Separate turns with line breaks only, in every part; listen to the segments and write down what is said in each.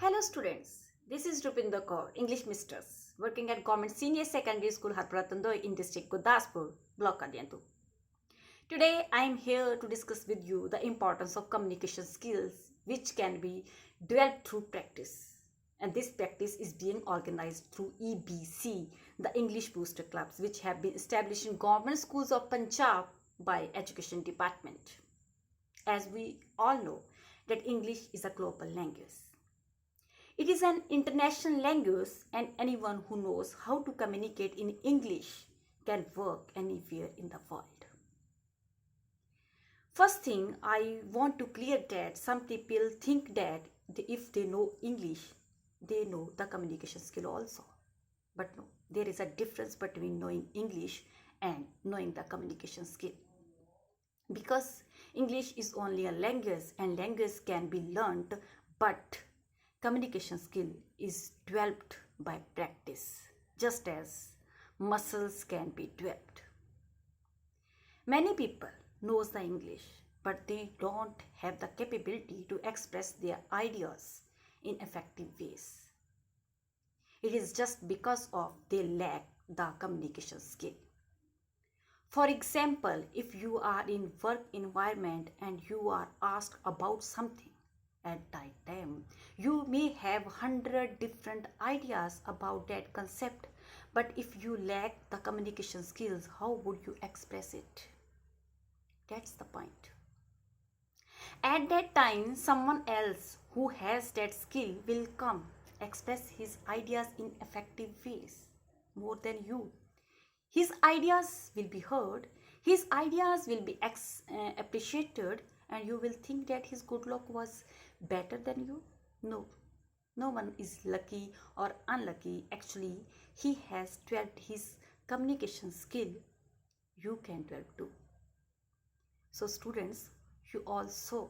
Hello students, this is Rupinder Kaur, English Mistress, working at Government Senior Secondary School Harpura in District Gurdaspur, Block Kadiantu. Today I am here to discuss with you the importance of communication skills which can be developed through practice. And this practice is being organized through EBC, the English Booster Clubs, which have been established in government schools of Punjab by Education Department. As we all know that English is a global language. It is an international language and anyone who knows how to communicate in English can work anywhere in the world. First thing, I want to clear that some people think that if they know English, they know the communication skill also. But no, there is a difference between knowing English and knowing the communication skill. Because English is only a language and language can be learnt, but communication skill is developed by practice, just as muscles can be developed. Many people knows the English, but they don't have the capability to express their ideas in effective ways. It is just because of they lack the communication skill. For example, if you are in work environment and you are asked about something, at that time you may have 100 different ideas about that concept, but if you lack the communication skills, how would you express it? That's the point. At that time, someone else who has that skill will come express his ideas in effective ways more than you. His ideas will be heard, his ideas will be appreciated, and you will think that his good luck was better than you. No one is lucky or unlucky. Actually, he has developed his communication skill. You can develop too. So students, you also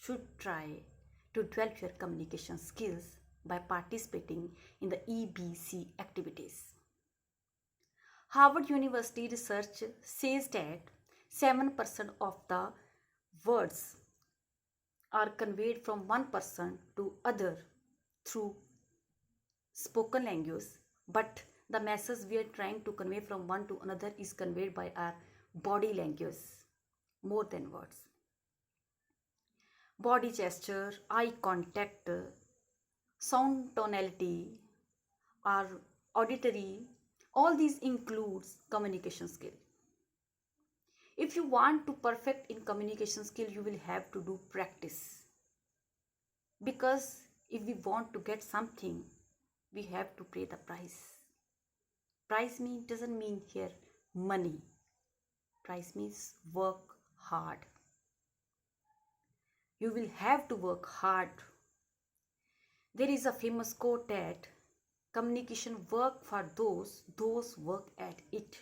should try to develop your communication skills by participating in the EBC activities. Harvard University research says that 7% of the words are conveyed from one person to other through spoken language, but the message we are trying to convey from one to another is conveyed by our body language more than words. Body gesture, eye contact, sound tonality, or auditory, all these includes communication skill. If you want to perfect in communication skill, you will have to do practice. Because if we want to get something, we have to pay the price. Price doesn't mean here money. Price means work hard. You will have to work hard. There is a famous quote that communication work for those work at it.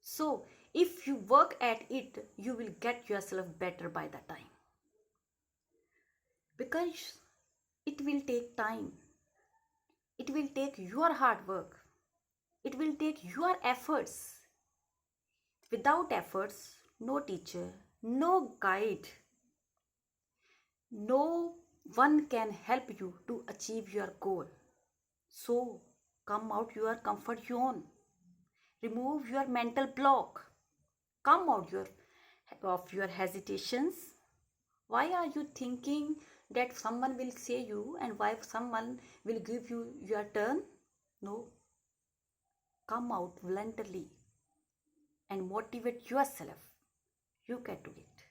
So if you work at it, you will get yourself better by the time. Because it will take time. It will take your hard work. It will take your efforts. Without efforts, no teacher, no guide, no one can help you to achieve your goal. So come out your comfort zone. Remove your mental block. Come out of your hesitations. Why are you thinking that someone will say you and why someone will give you your turn? No. Come out voluntarily and motivate yourself. You can do it.